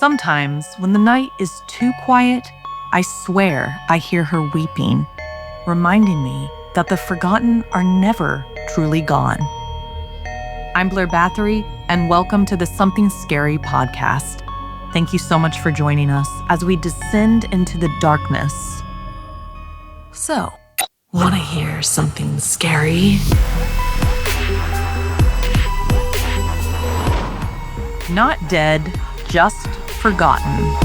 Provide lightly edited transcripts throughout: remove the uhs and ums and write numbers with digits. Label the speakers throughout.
Speaker 1: Sometimes, when the night is too quiet, I swear I hear her weeping, reminding me that the forgotten are never truly gone. I'm Blair Bathory, and welcome to the Something Scary podcast. Thank you so much for joining us as we descend into the darkness. So, want to hear something scary? Not dead, just forgotten.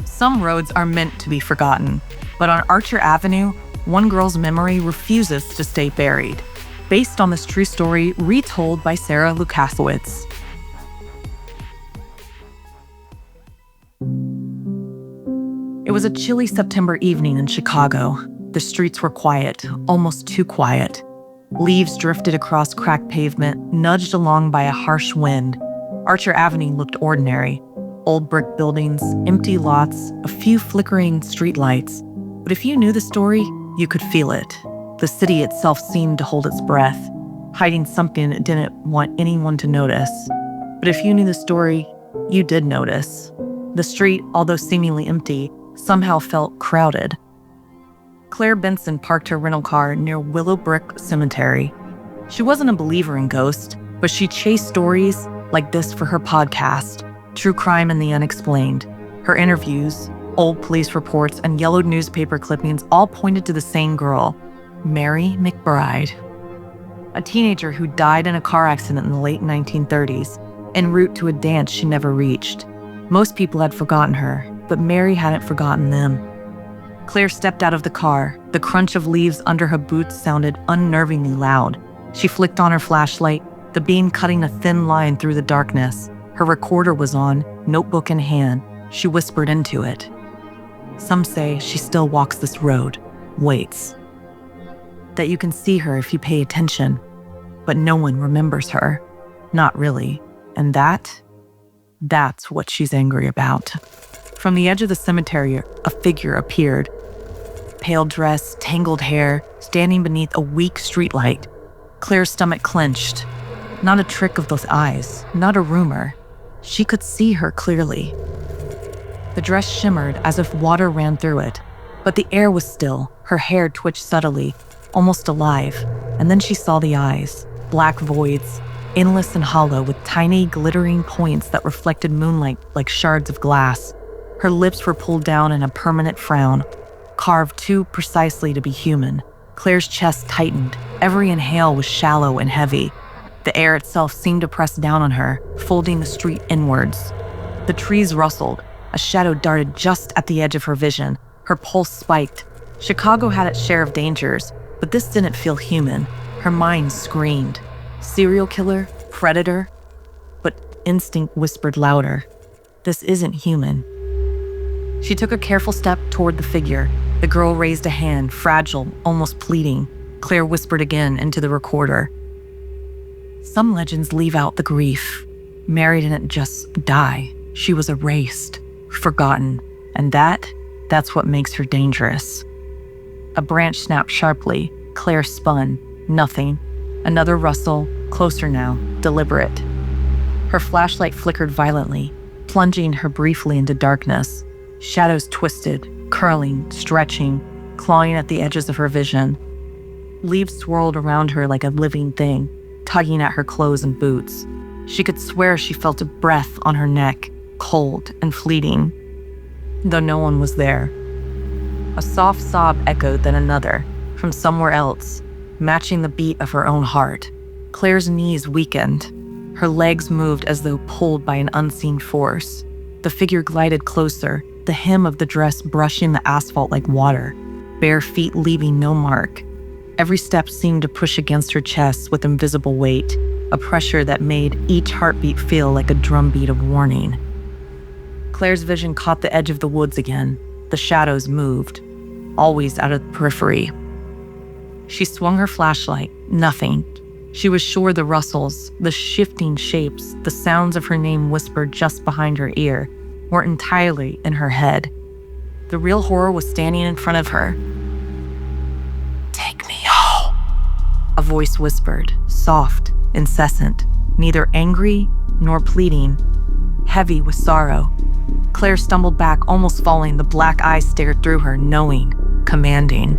Speaker 1: Some roads are meant to be forgotten, but on Archer Avenue, one girl's memory refuses to stay buried, based on this true story retold by Sarah Lukasiewicz. It was a chilly September evening in Chicago. The streets were quiet, almost too quiet. Leaves drifted across cracked pavement, nudged along by a harsh wind. Archer Avenue looked ordinary. Old brick buildings, empty lots, a few flickering streetlights. But if you knew the story, you could feel it. The city itself seemed to hold its breath, hiding something it didn't want anyone to notice. But if you knew the story, you did notice. The street, although seemingly empty, somehow felt crowded. Claire Benson parked her rental car near Willowbrook Cemetery. She wasn't a believer in ghosts, but she chased stories like this for her podcast, True Crime and the Unexplained. Her interviews, old police reports, and yellowed newspaper clippings all pointed to the same girl, Mary McBride, a teenager who died in a car accident in the late 1930s, en route to a dance she never reached. Most people had forgotten her, but Mary hadn't forgotten them. Claire stepped out of the car. The crunch of leaves under her boots sounded unnervingly loud. She flicked on her flashlight, the beam cutting a thin line through the darkness. Her recorder was on, notebook in hand. She whispered into it. Some say she still walks this road, waits. That you can see her if you pay attention, but no one remembers her. Not really. And that's what she's angry about. From the edge of the cemetery, a figure appeared. Pale dress, tangled hair, standing beneath a weak streetlight. Claire's stomach clenched. Not a trick of those eyes, not a rumor. She could see her clearly. The dress shimmered as if water ran through it, but the air was still. Her hair twitched subtly, almost alive, and then she saw the eyes, black voids, endless and hollow with tiny glittering points that reflected moonlight like shards of glass. Her lips were pulled down in a permanent frown, carved too precisely to be human. Claire's chest tightened. Every inhale was shallow and heavy. The air itself seemed to press down on her, folding the street inwards. The trees rustled. A shadow darted just at the edge of her vision. Her pulse spiked. Chicago had its share of dangers, but this didn't feel human. Her mind screamed. Serial killer, predator, but instinct whispered louder. This isn't human. She took a careful step toward the figure. The girl raised a hand, fragile, almost pleading. Claire whispered again into the recorder. Some legends leave out the grief. Mary didn't just die. She was erased, forgotten, and that's what makes her dangerous. A branch snapped sharply. Claire spun. Nothing. Another rustle, closer now, deliberate. Her flashlight flickered violently, plunging her briefly into darkness. Shadows twisted, curling, stretching, clawing at the edges of her vision. Leaves swirled around her like a living thing, tugging at her clothes and boots. She could swear she felt a breath on her neck, cold and fleeting, though no one was there. A soft sob echoed, then another, from somewhere else, matching the beat of her own heart. Claire's knees weakened. Her legs moved as though pulled by an unseen force. The figure glided closer, the hem of the dress brushing the asphalt like water, bare feet leaving no mark. Every step seemed to push against her chest with invisible weight, a pressure that made each heartbeat feel like a drumbeat of warning. Claire's vision caught the edge of the woods again. The shadows moved, always out of the periphery. She swung her flashlight. Nothing. She was sure the rustles, the shifting shapes, the sounds of her name whispered just behind her ear weren't entirely in her head. The real horror was standing in front of her. "Take me home," a voice whispered, soft, incessant, neither angry nor pleading. heavy with sorrow. Claire stumbled back, almost falling. The black eyes stared through her, knowing, commanding.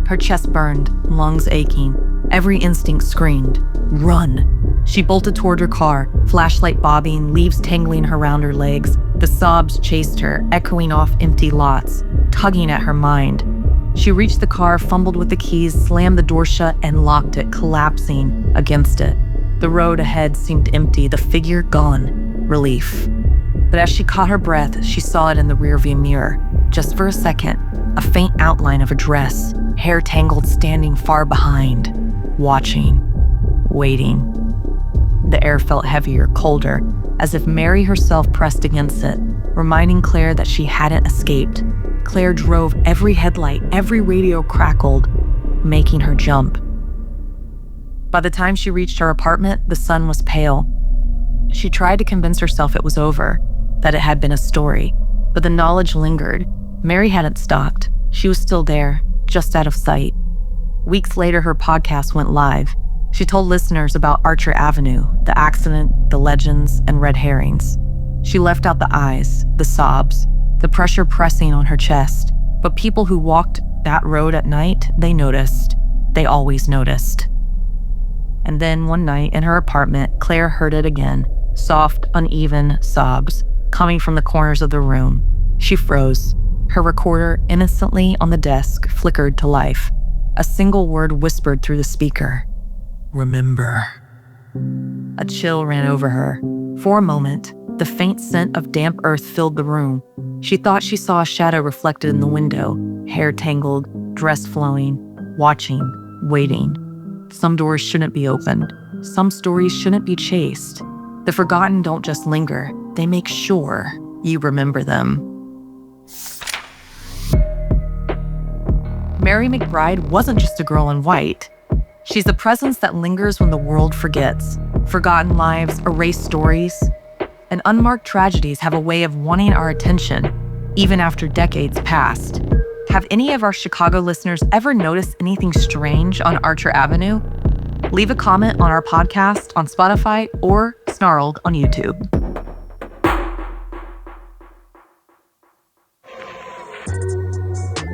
Speaker 1: Her chest burned, lungs aching. Every instinct screamed, "Run!" She bolted toward her car, flashlight bobbing, leaves tangling around her legs. The sobs chased her, echoing off empty lots, tugging at her mind. She reached the car, fumbled with the keys, slammed the door shut, and locked it, collapsing against it. The road ahead seemed empty, the figure gone. Relief. But as she caught her breath, she saw it in the rearview mirror. Just for a second, a faint outline of a dress, hair tangled, standing far behind, watching, waiting. The air felt heavier, colder, as if Mary herself pressed against it, reminding Claire that she hadn't escaped. Claire drove, every headlight, every radio crackled, making her jump. By the time she reached her apartment, the sun was pale. She tried to convince herself it was over, that it had been a story, but the knowledge lingered. Mary hadn't stopped. She was still there, just out of sight. Weeks later, her podcast went live. She told listeners about Archer Avenue, the accident, the legends, and red herrings. She left out the eyes, the sobs, the pressure pressing on her chest. But people who walked that road at night, they noticed. They always noticed. And then one night in her apartment, Claire heard it again, soft, uneven sobs coming from the corners of the room. She froze. Her recorder, innocently on the desk, flickered to life. A single word whispered through the speaker. "Remember." A chill ran over her. For a moment, the faint scent of damp earth filled the room. She thought she saw a shadow reflected in the window, hair tangled, dress flowing, watching, waiting. Some doors shouldn't be opened. Some stories shouldn't be chased. The forgotten don't just linger, they make sure you remember them. Mary McBride wasn't just a girl in white. She's the presence that lingers when the world forgets. Forgotten lives, erased stories, and unmarked tragedies have a way of wanting our attention, even after decades passed. Have any of our Chicago listeners ever noticed anything strange on Archer Avenue? Leave a comment on our podcast on Spotify or Snarled on YouTube.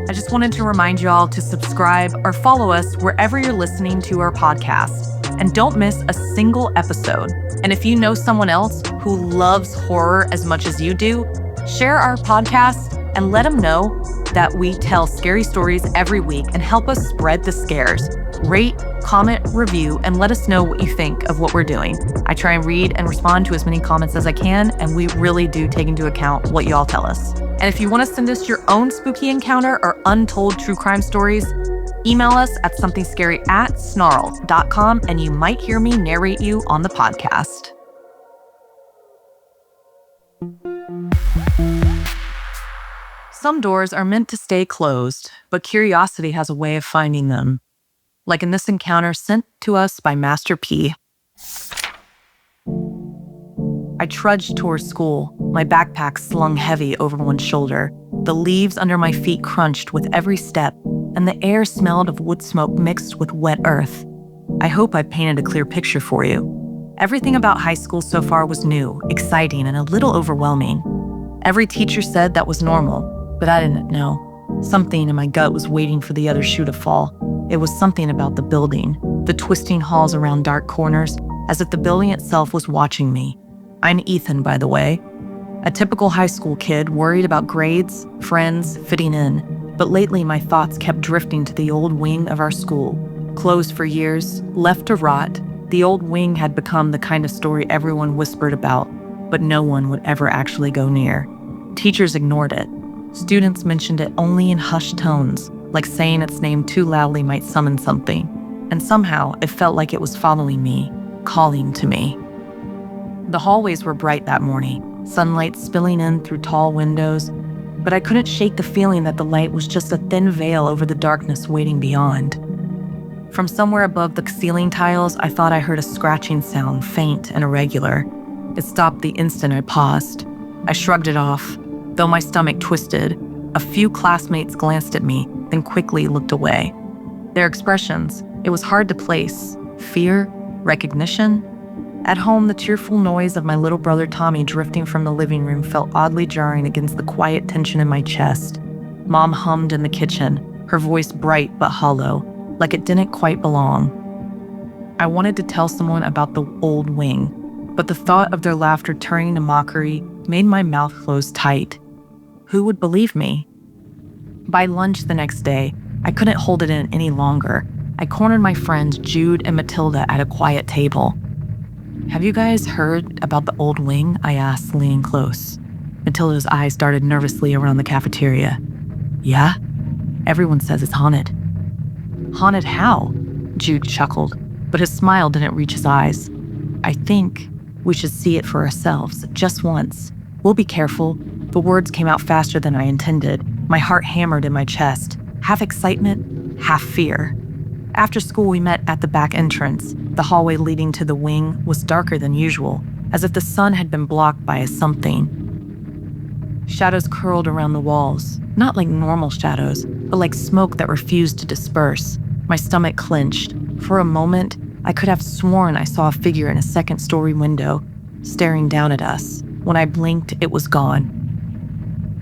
Speaker 1: I just wanted to remind y'all to subscribe or follow us wherever you're listening to our podcast. And don't miss a single episode. And if you know someone else who loves horror as much as you do, share our podcast and let them know that we tell scary stories every week and help us spread the scares. Rate, comment, review, and let us know what you think of what we're doing. I try and read and respond to as many comments as I can, and we really do take into account what y'all tell us. And if you want to send us your own spooky encounter or untold true crime stories, email us at somethingscary@snarled.com, and you might hear me narrate you on the podcast. Some doors are meant to stay closed, but curiosity has a way of finding them. Like in this encounter sent to us by Master P. I trudged towards school, my backpack slung heavy over one shoulder. The leaves under my feet crunched with every step, and the air smelled of wood smoke mixed with wet earth. I hope I painted a clear picture for you. Everything about high school so far was new, exciting, and a little overwhelming. Every teacher said that was normal, but I didn't know. Something in my gut was waiting for the other shoe to fall. It was something about the building, the twisting halls around dark corners, as if the building itself was watching me. I'm Ethan, by the way. A typical high school kid worried about grades, friends, fitting in. But lately my thoughts kept drifting to the old wing of our school. Closed for years, left to rot, the old wing had become the kind of story everyone whispered about, but no one would ever actually go near. Teachers ignored it. Students mentioned it only in hushed tones, like saying its name too loudly might summon something. And somehow it felt like it was following me, calling to me. The hallways were bright that morning, sunlight spilling in through tall windows, but I couldn't shake the feeling that the light was just a thin veil over the darkness waiting beyond. From somewhere above the ceiling tiles, I thought I heard a scratching sound, faint and irregular. It stopped the instant I paused. I shrugged it off, though my stomach twisted. A few classmates glanced at me, then quickly looked away. Their expressions, it was hard to place. Fear? Recognition? At home, the tearful noise of my little brother Tommy drifting from the living room felt oddly jarring against the quiet tension in my chest. Mom hummed in the kitchen, her voice bright but hollow, like it didn't quite belong. I wanted to tell someone about the old wing, but the thought of their laughter turning to mockery made my mouth close tight. Who would believe me? By lunch the next day, I couldn't hold it in any longer. I cornered my friends Jude and Matilda at a quiet table. "Have you guys heard about the old wing?" I asked, leaning close. Matilda's eyes darted nervously around the cafeteria. "Yeah? Everyone says it's haunted." "Haunted how?" Jude chuckled, but his smile didn't reach his eyes. "I think we should see it for ourselves, just once. We'll be careful." The words came out faster than I intended. My heart hammered in my chest, half excitement, half fear. After school, we met at the back entrance. The hallway leading to the wing was darker than usual, as if the sun had been blocked by a something. Shadows curled around the walls, not like normal shadows, but like smoke that refused to disperse. My stomach clenched. For a moment, I could have sworn I saw a figure in a second-story window, staring down at us. When I blinked, it was gone.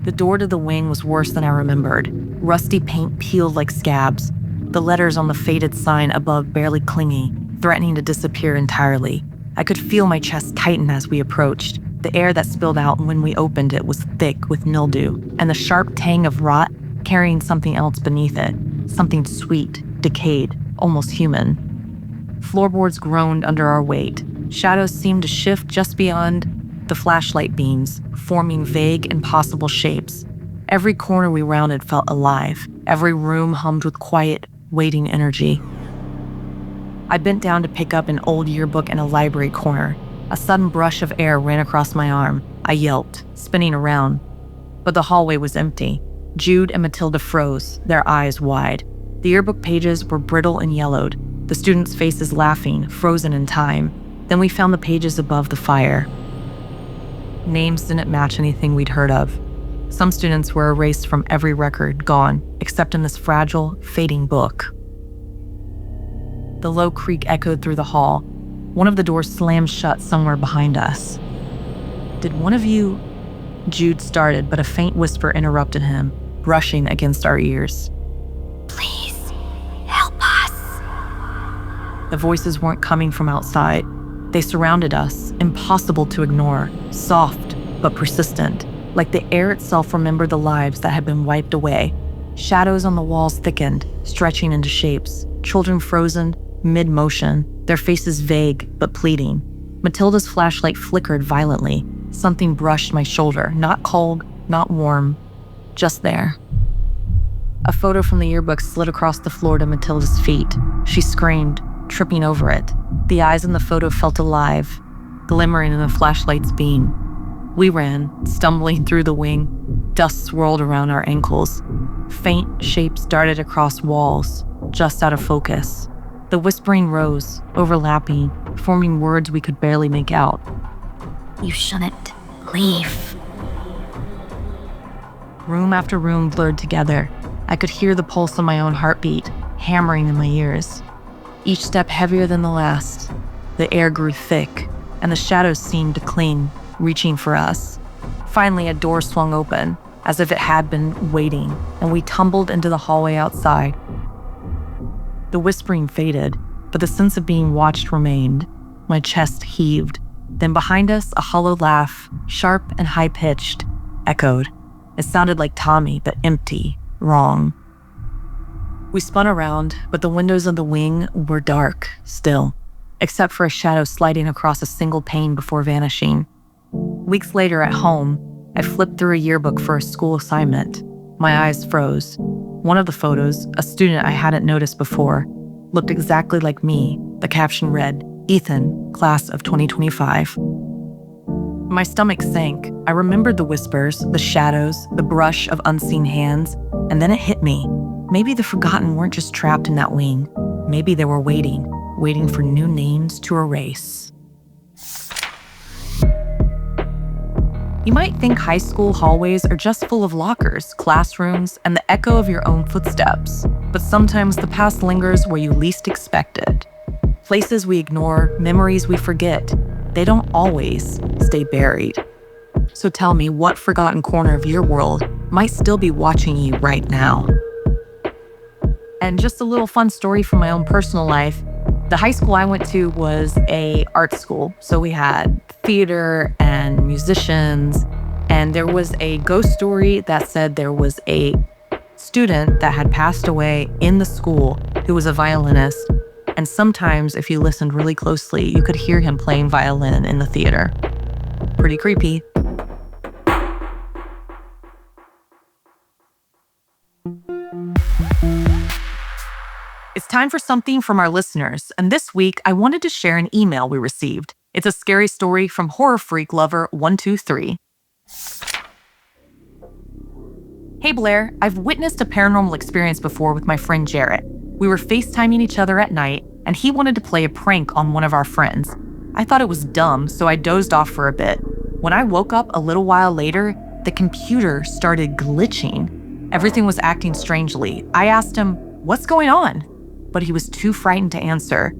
Speaker 1: The door to the wing was worse than I remembered. Rusty paint peeled like scabs, the letters on the faded sign above barely clinging, threatening to disappear entirely. I could feel my chest tighten as we approached. The air that spilled out when we opened it was thick with mildew, and the sharp tang of rot carrying something else beneath it, something sweet, decayed, almost human. Floorboards groaned under our weight. Shadows seemed to shift just beyond the flashlight beams, forming vague, impossible shapes. Every corner we rounded felt alive. Every room hummed with quiet, waiting energy. I bent down to pick up an old yearbook in a library corner. A sudden brush of air ran across my arm. I yelped, spinning around. But the hallway was empty. Jude and Matilda froze, their eyes wide. The yearbook pages were brittle and yellowed, the students' faces laughing, frozen in time. Then we found the pages above the fire. Names didn't match anything we'd heard of. Some students were erased from every record, gone, except in this fragile, fading book. The low creak echoed through the hall. One of the doors slammed shut somewhere behind us. "Did one of you—" Jude started, but a faint whisper interrupted him, brushing against our ears.
Speaker 2: "Please, help us."
Speaker 1: The voices weren't coming from outside. They surrounded us, impossible to ignore, soft but persistent, like the air itself remembered the lives that had been wiped away. Shadows on the walls thickened, stretching into shapes, children frozen, mid-motion, their faces vague but pleading. Matilda's flashlight flickered violently. Something brushed my shoulder, not cold, not warm, just there. A photo from the yearbook slid across the floor to Matilda's feet. She screamed, tripping over it. The eyes in the photo felt alive, glimmering in the flashlight's beam. We ran, stumbling through the wing. Dust swirled around our ankles. Faint shapes darted across walls, just out of focus. The whispering rose, overlapping, forming words we could barely make out.
Speaker 2: "You shouldn't leave."
Speaker 1: Room after room blurred together. I could hear the pulse of my own heartbeat, hammering in my ears. Each step heavier than the last. The air grew thick, and the shadows seemed to cling, reaching for us. Finally, a door swung open, as if it had been waiting, and we tumbled into the hallway outside. The whispering faded, but the sense of being watched remained. My chest heaved. Then behind us, a hollow laugh, sharp and high-pitched, echoed. It sounded like Tommy, but empty, wrong. We spun around, but the windows of the wing were dark, still, except for a shadow sliding across a single pane before vanishing. Weeks later at home, I flipped through a yearbook for a school assignment. My eyes froze. One of the photos, a student I hadn't noticed before, looked exactly like me. The caption read, "Ethan, class of 2025. My stomach sank. I remembered the whispers, the shadows, the brush of unseen hands, and then it hit me. Maybe the forgotten weren't just trapped in that wing. Maybe they were waiting for new names to erase. You might think high school hallways are just full of lockers, classrooms, and the echo of your own footsteps. But sometimes the past lingers where you least expect it. Places we ignore, memories we forget, they don't always stay buried. So tell me, what forgotten corner of your world might still be watching you right now? And just a little fun story from my own personal life. The high school I went to was an art school. So we had theater and musicians. And there was a ghost story that said there was a student that had passed away in the school who was a violinist. And sometimes, if you listened really closely, you could hear him playing violin in the theater. Pretty creepy. It's time for something from our listeners, and this week I wanted to share an email we received. It's a scary story from Horror Freak Lover 123. Hey Blair, I've witnessed a paranormal experience before with my friend Jarrett. We were FaceTiming each other at night, and he wanted to play a prank on one of our friends. I thought it was dumb, so I dozed off for a bit. When I woke up a little while later, the computer started glitching. Everything was acting strangely. I asked him, "What's going on?" But he was too frightened to answer.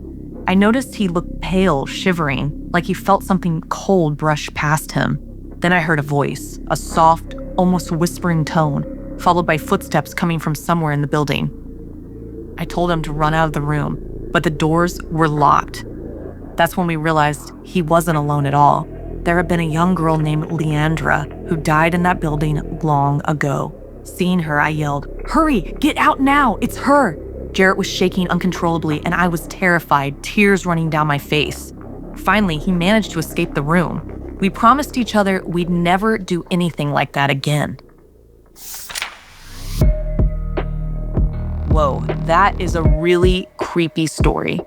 Speaker 1: I noticed he looked pale, shivering, like he felt something cold brush past him. Then I heard a voice, a soft, almost whispering tone, followed by footsteps coming from somewhere in the building. I told him to run out of the room, but the doors were locked. That's when we realized he wasn't alone at all. There had been a young girl named Leandra who died in that building long ago. Seeing her, I yelled, "Hurry, get out now, it's her!" Jarrett was shaking uncontrollably, and I was terrified, tears running down my face. Finally, he managed to escape the room. We promised each other we'd never do anything like that again. Whoa, that is a really creepy story.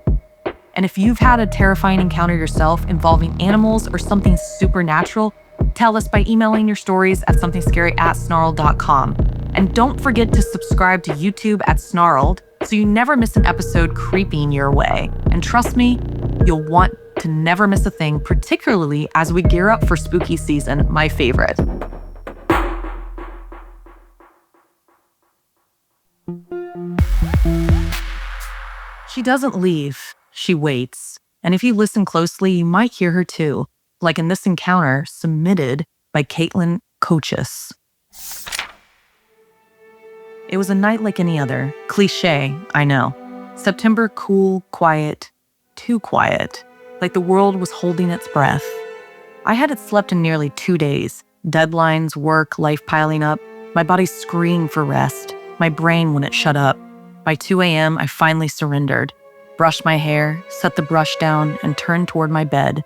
Speaker 1: And if you've had a terrifying encounter yourself involving animals or something supernatural, tell us by emailing your stories at somethingscary@snarled.com. And don't forget to subscribe to YouTube at Snarled so you never miss an episode creeping your way. And trust me, you'll want to never miss a thing, particularly as we gear up for spooky season, my favorite. She doesn't leave, she waits. And if you listen closely, you might hear her too, like in this encounter submitted by Caitlin Coaches. It was a night like any other. Cliché, I know. September, cool, quiet, too quiet, like the world was holding its breath. I hadn't slept in nearly 2 days. Deadlines, work, life piling up. My body screamed for rest. My brain wouldn't shut up. By 2 a.m., I finally surrendered. Brushed my hair, set the brush down, and turned toward my bed.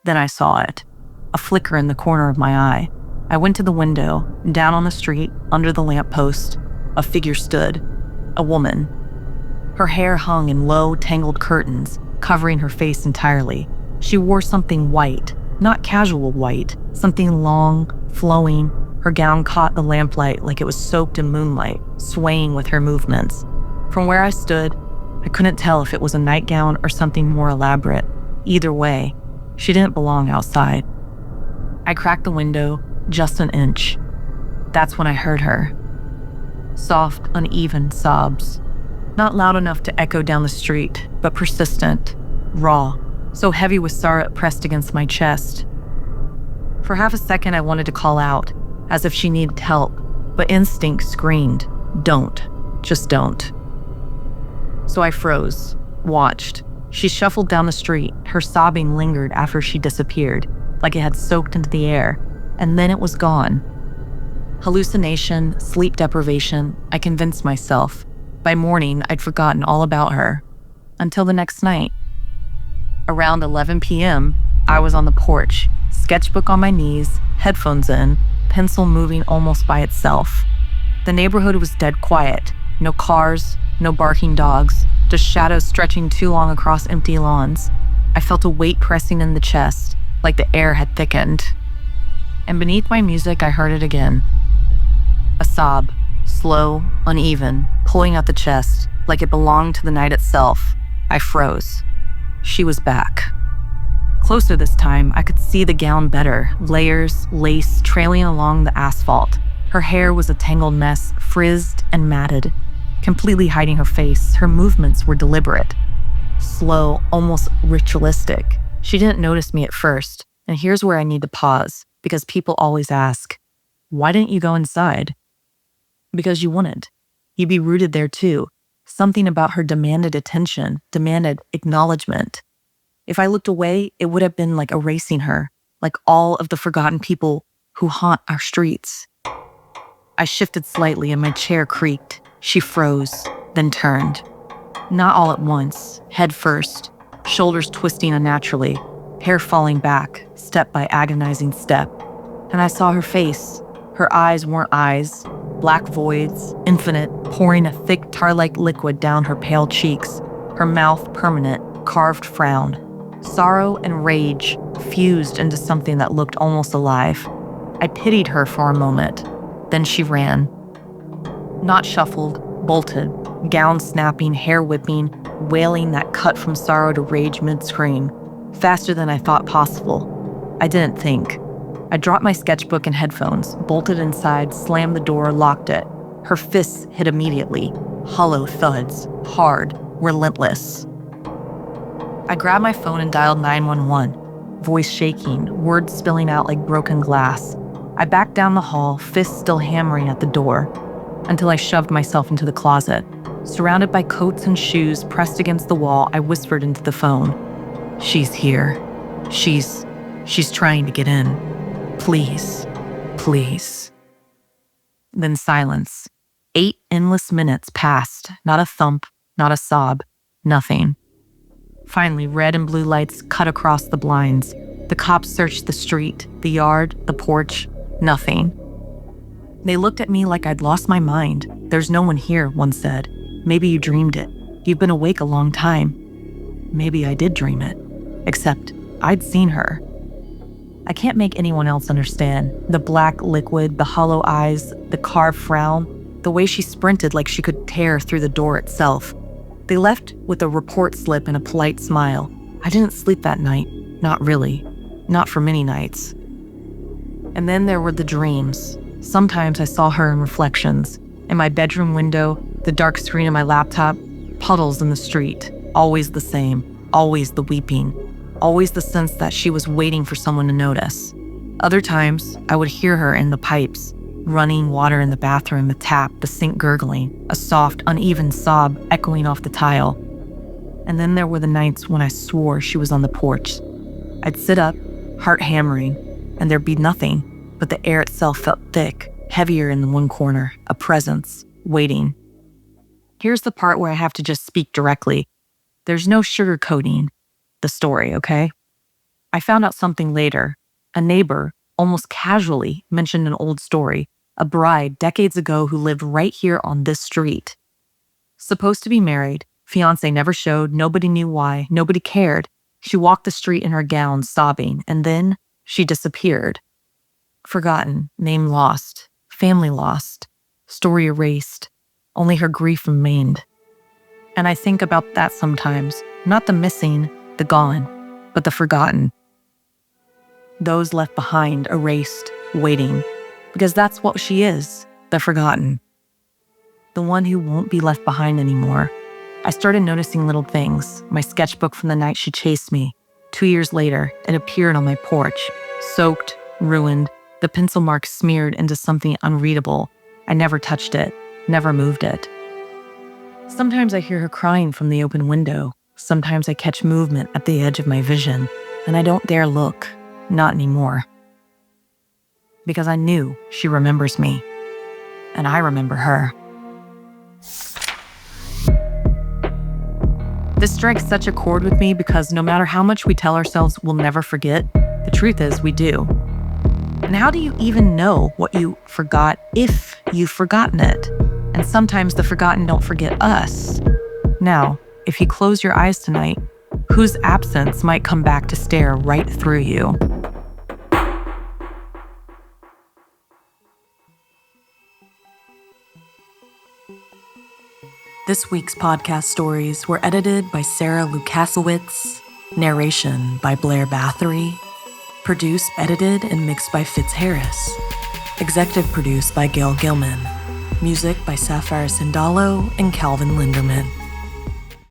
Speaker 1: Then I saw it. A flicker in the corner of my eye. I went to the window, down on the street, under the lamppost. A figure stood. A woman. Her hair hung in low, tangled curtains, covering her face entirely. She wore something white, not casual white, something long, flowing. Her gown caught the lamplight like it was soaked in moonlight, swaying with her movements. From where I stood, I couldn't tell if it was a nightgown or something more elaborate. Either way, she didn't belong outside. I cracked the window just an inch. That's when I heard her. Soft, uneven sobs. Not loud enough to echo down the street, but persistent, raw, so heavy with sorrow pressed against my chest. For half a second, I wanted to call out, as if she needed help, but instinct screamed, "Don't, just don't." So I froze, watched. She shuffled down the street. Her sobbing lingered after she disappeared, like it had soaked into the air, and then it was gone. Hallucination, sleep deprivation, I convinced myself. By morning, I'd forgotten all about her. Until the next night. Around 11 p.m., I was on the porch, sketchbook on my knees, headphones in, pencil moving almost by itself. The neighborhood was dead quiet. No cars, no barking dogs, just shadows stretching too long across empty lawns. I felt a weight pressing in the chest, like the air had thickened. And beneath my music, I heard it again. A sob, slow, uneven, pulling at the chest, like it belonged to the night itself. I froze. She was back. Closer this time, I could see the gown better, layers, lace trailing along the asphalt. Her hair was a tangled mess, frizzed and matted, completely hiding her face. Her movements were deliberate, slow, almost ritualistic. She didn't notice me at first, and here's where I need to pause, because people always ask, why didn't you go inside? Because you wouldn't. You'd be rooted there too. Something about her demanded attention, demanded acknowledgement. If I looked away, it would have been like erasing her, like all of the forgotten people who haunt our streets. I shifted slightly and my chair creaked. She froze, then turned. Not all at once, head first, shoulders twisting unnaturally, hair falling back, step by agonizing step. And I saw her face. Her eyes weren't eyes, black voids, infinite, pouring a thick tar-like liquid down her pale cheeks, her mouth permanent, carved frown. Sorrow and rage fused into something that looked almost alive. I pitied her for a moment. Then she ran. Not shuffled, bolted, gown snapping, hair whipping, wailing that cut from sorrow to rage mid-scream, faster than I thought possible. I didn't think. I dropped my sketchbook and headphones, bolted inside, slammed the door, locked it. Her fists hit immediately, hollow thuds, hard, relentless. I grabbed my phone and dialed 911, voice shaking, words spilling out like broken glass. I backed down the hall, fists still hammering at the door, until I shoved myself into the closet. Surrounded by coats and shoes pressed against the wall, I whispered into the phone. She's here. She's trying to get in. Please, please. Then silence. 8 endless minutes passed. Not a thump, not a sob, nothing. Finally, red and blue lights cut across the blinds. The cops searched the street, the yard, the porch, nothing. They looked at me like I'd lost my mind. There's no one here, one said. Maybe you dreamed it. You've been awake a long time. Maybe I did dream it. Except I'd seen her. I can't make anyone else understand. The black liquid, the hollow eyes, the carved frown, the way she sprinted like she could tear through the door itself. They left with a report slip and a polite smile. I didn't sleep that night. Not really. Not for many nights. And then there were the dreams. Sometimes I saw her in reflections. In my bedroom window, the dark screen of my laptop, puddles in the street. Always the same. Always the weeping. Always the sense that she was waiting for someone to notice. Other times, I would hear her in the pipes, running water in the bathroom, the tap, the sink gurgling, a soft, uneven sob echoing off the tile. And then there were the nights when I swore she was on the porch. I'd sit up, heart hammering, and there'd be nothing, but the air itself felt thick, heavier in the one corner, a presence, waiting. Here's the part where I have to just speak directly. There's no sugarcoating the story, okay? I found out something later. A neighbor, almost casually, mentioned an old story, a bride decades ago who lived right here on this street. Supposed to be married, fiancé never showed, nobody knew why, nobody cared. She walked the street in her gown, sobbing, and then she disappeared. Forgotten, name lost, family lost, story erased. Only her grief remained. And I think about that sometimes, not the missing, the gone, but the forgotten. Those left behind, erased, waiting. Because that's what she is, the forgotten. The one who won't be left behind anymore. I started noticing little things. My sketchbook from the night she chased me. 2 years later, it appeared on my porch. Soaked, ruined, the pencil marks smeared into something unreadable. I never touched it, never moved it. Sometimes I hear her crying from the open window. Sometimes I catch movement at the edge of my vision, and I don't dare look, not anymore. Because I knew she remembers me, and I remember her. This strikes such a chord with me because no matter how much we tell ourselves we'll never forget, the truth is we do. And how do you even know what you forgot if you've forgotten it? And sometimes the forgotten don't forget us. Now, if you close your eyes tonight, whose absence might come back to stare right through you? This week's podcast stories were edited by Sarah Lukasiewicz, narration by Blair Bathory, produced, edited, and mixed by Fitz Harris, executive produced by Gail Gilman, music by Sapphire Sindalo and Calvin Linderman.